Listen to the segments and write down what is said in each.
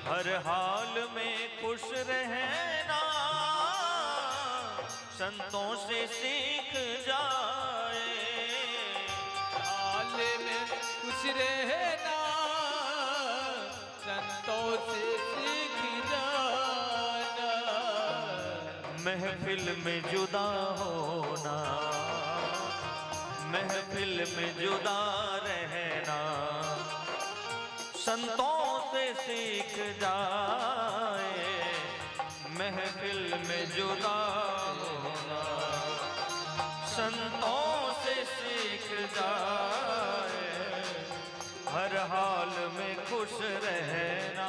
हर हाल में खुश रहना संतों से सीख जाए। हाल में खुश रहना संतों से सीख जाना। महफिल में जुदा होना, महफिल में जुदा रहना संतों से सीख जाए। महफिल में जुदा होना संतों से सीख जाए। हर हाल में खुश रहना।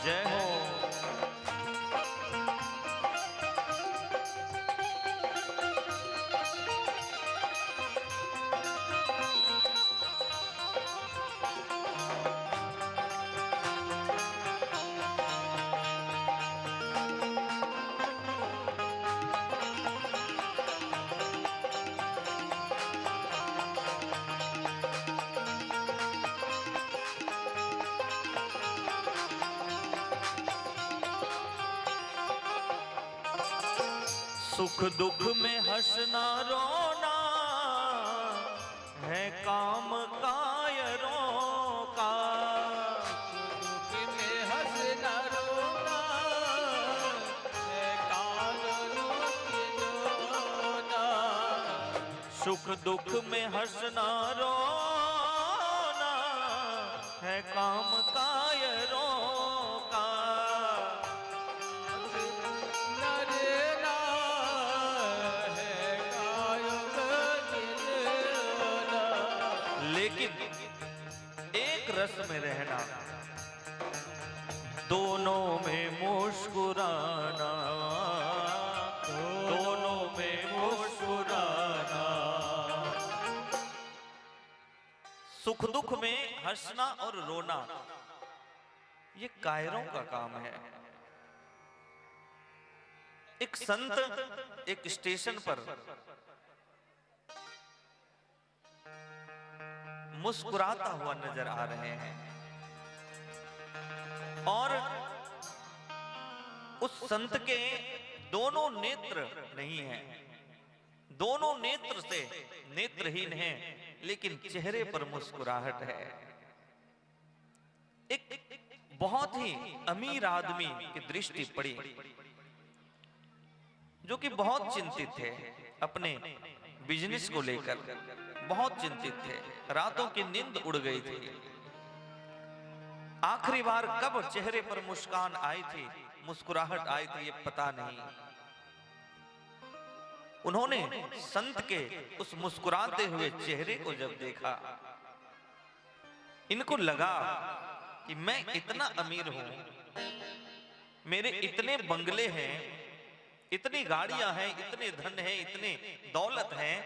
जय हो। सुख दुख में हंसना रोना है काम कायरों का। दुख में हंसना रोना है कायरों की रोना। सुख दुख में हंसना रोना है काम कायरों का। लेकिन एक रस में रहना, दोनों में मुस्कुराना, दोनों में मुस्कुराना। सुख दुख में हंसना और रोना ये कायरों का काम है। एक संत एक स्टेशन पर मुस्कुराता हुआ नजर आ रहे हैं और उस संत के दोनों नेत्र नहीं हैं, दोनों नेत्र से नेत्रहीन हैं, लेकिन चेहरे पर मुस्कुराहट है। एक बहुत ही अमीर आदमी की दृष्टि पड़ी जो कि बहुत चिंतित थे अपने बिजनेस को लेकर, बहुत चिंतित थे, रातों की नींद उड़ गई थी। आखिरी बार कब चेहरे पर मुस्कान आई थी, मुस्कुराहट आई थी, ये पता नहीं। उन्होंने संत के उस मुस्कुराते हुए चेहरे को जब देखा, इनको लगा कि मैं इतना अमीर हूं, मेरे इतने बंगले हैं, इतनी गाड़ियां हैं, इतने धन हैं, इतने दौलत हैं,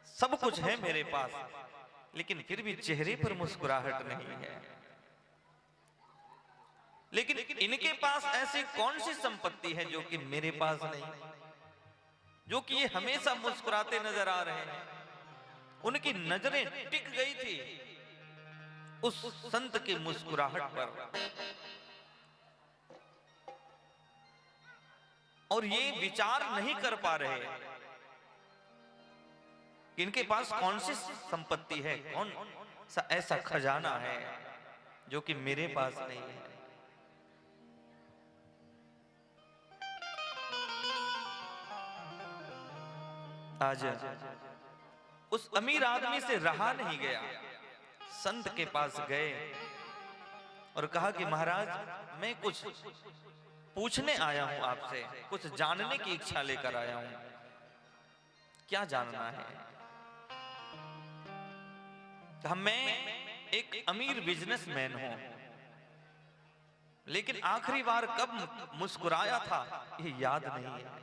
सब कुछ है मेरे पास, लेकिन फिर भी चेहरे पर मुस्कुराहट नहीं है। लेकिन इनके पास ऐसी कौन सी संपत्ति है जो कि मेरे पास नहीं, जो कि ये हमेशा मुस्कुराते नजर आ रहे हैं। उनकी नजरें टिक गई थी उस संत की मुस्कुराहट पर, और ये विचार नहीं कर पा रहे कि इनके पास कौन सी संपत्ति है, कौन सा ऐसा खजाना है जो कि मेरे पास नहीं है। आज उस अमीर आदमी से रहा नहीं गया, संत के पास गए और कहा कि महाराज, मैं कुछ पूछने आया हूं आपसे, कुछ जानने की इच्छा लेकर आया हूं। क्या जानना है? कहा, मैं एक अमीर बिजनेसमैन हूं, लेकिन आखिरी बार कब मुस्कुराया था ये याद नहीं है।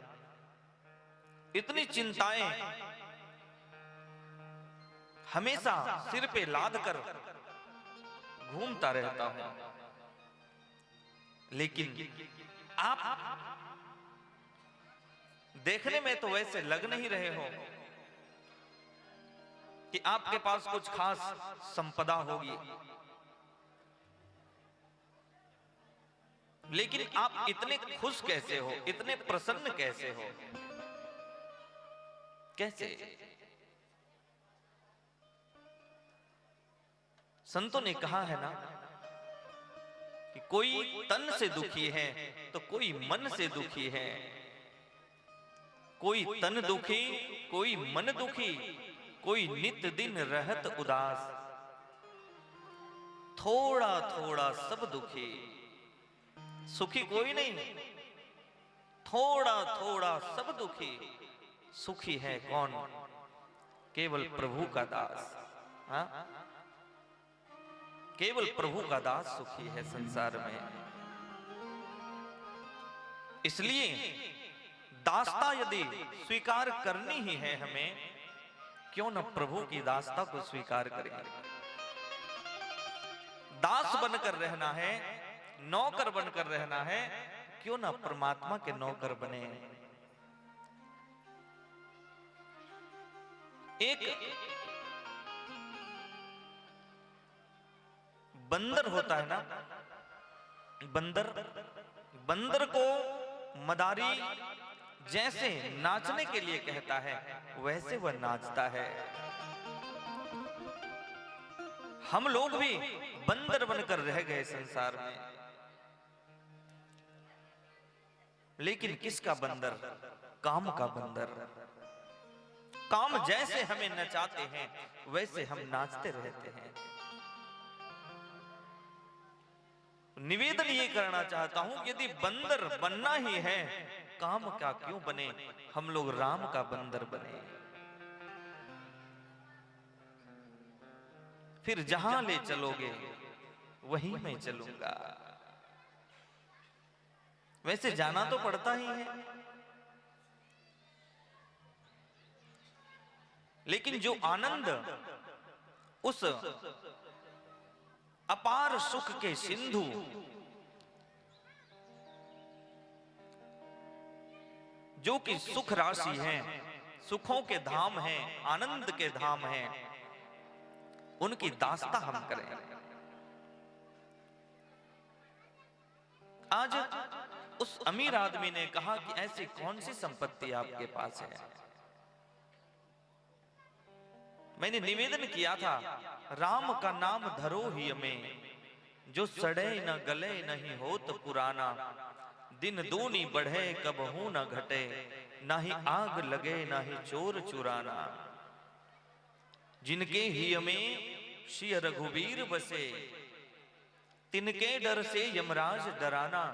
इतनी चिंताएं हमेशा सिर पे लाद कर घूमता रहता हूं, लेकिन आप देखने में तो वैसे लग नहीं रहे हो कि आपके पास कुछ खास संपदा होगी, लेकिन आप इतने खुश कैसे हो, इतने प्रसन्न कैसे हो, कैसे? संतों ने कहा है ना कि कोई तन से दुखी है तो कोई मन से दुखी है, कोई तन दुखी कोई मन दुखी, कोई नित दिन रहत उदास, थोड़ा थोड़ा सब दुखी, सुखी कोई नहीं, थोड़ा थोड़ा सब दुखी, सुखी है कौन? केवल प्रभु का दास। हाँ, केवल प्रभु का दास सुखी है संसार में। इसलिए दासता यदि स्वीकार करनी ही है हमें, क्यों न प्रभु की दासता को स्वीकार करें। दास बनकर रहना है, नौकर बनकर रहना है, क्यों न परमात्मा के नौकर बने। एक बंदर होता है ना, बंदर को मदारी जैसे नाचने के लिए कहता है वैसे वह नाचता है। हम लोग भी बंदर बनकर रह गए संसार में, लेकिन किसका बंदर? काम का बंदर। काम जैसे हमें नचाते हैं वैसे हम नाचते रहते हैं। निवेदन ये करना चाहता हूं, यदि बंदर बनना ही है, काम का क्यों बने, हम लोग राम का बंदर बने। फिर जहां ले चलोगे वहीं मैं चलूंगा। वैसे जाना तो पड़ता ही है, लेकिन जो आनंद उस अपार सुख के सिंधु, जो कि सुख राशि है, सुखों के धाम हैं, आनंद के धाम हैं, उनकी दास्ता हम करें। आज उस अमीर आदमी ने कहा कि ऐसी कौन सी संपत्ति आपके पास है। मैंने निवेदन किया था, राम का नाम धरो ही में, जो सड़े न गले नहीं होत पुराना, दिन दूनी बढ़े कबहू न घटे, ना ही आग लगे ना ही चोर चुराना। जिनके ही में श्री रघुवीर बसे, तिनके डर से यमराज डराना,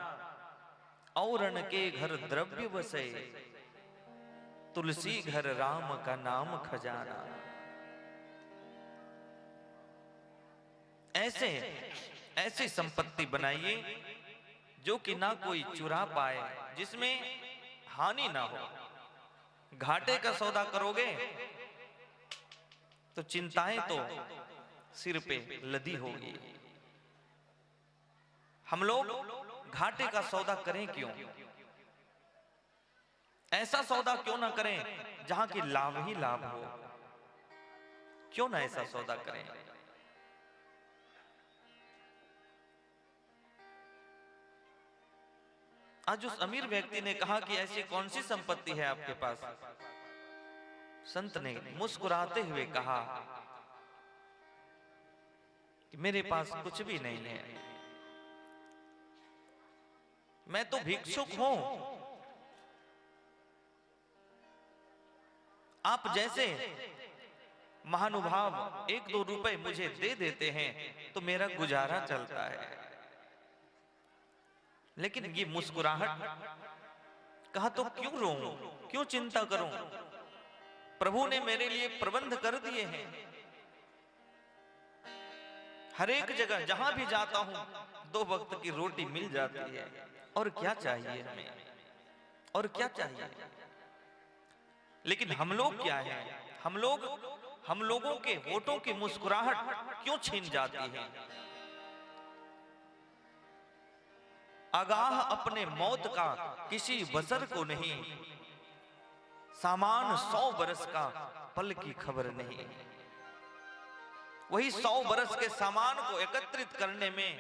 औरण के घर द्रव्य बसे, तुलसी घर राम का नाम खजाना। ऐसे ऐसी संपत्ति बनाइए जो कि ना कोई चुरा पाए, जिसमें हानि ना हो। घाटे का सौदा करोगे तो चिंताएं तो सिर पे लदी होगी। हम लोग घाटे का सौदा करें क्यों? ऐसा सौदा क्यों ना करें जहां की लाभ ही लाभ हो? क्यों ना ऐसा सौदा करें? आज उस अमीर व्यक्ति ने कहा कि ऐसी कौन सी संपत्ति है आपके पास? संत ने मुस्कुराते हुए कहा कि मेरे पास कुछ भी नहीं है, मैं तो भिक्षुक हूं। आप जैसे महानुभाव 1-2 रुपए मुझे दे देते हैं तो मेरा गुजारा चलता है। लेकिन ये मुस्कुराहट, कहा तो क्यों रोऊं, क्यों चिंता करूं? प्रभु ने मेरे लिए प्रबंध कर दिए हैं। हर एक जगह जहां भी जाता हूं, दो वक्त की रोटी मिल जाती है, और क्या चाहिए हमें, और क्या चाहिए। लेकिन हम लोग क्या हैं, हम लोगों के होठों की मुस्कुराहट क्यों छीन जाती है। आगाह अपने मौत का किसी बसर को नहीं, सामान 100 बरस का पल की खबर नहीं। वही 100 बरस के सामान को एकत्रित करने में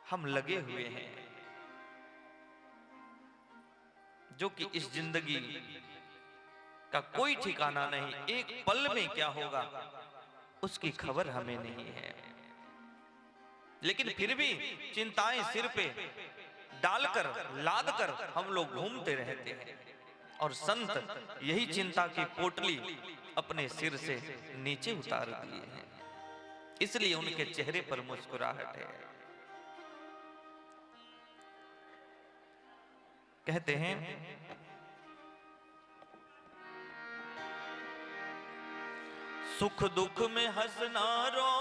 हम लगे हुए हैं, जो कि इस जिंदगी का कोई ठिकाना नहीं, एक पल में क्या होगा उसकी खबर हमें नहीं है। लेकिन फिर भी चिंताएं सिर पे डालकर लादकर हम लोग घूमते रहते हैं, और संत यही चिंता की पोटली अपने सिर से नीचे उतार दिए हैं, इसलिए उनके चेहरे पर मुस्कुराहट है। कहते हैं सुख दुख में हंसना रो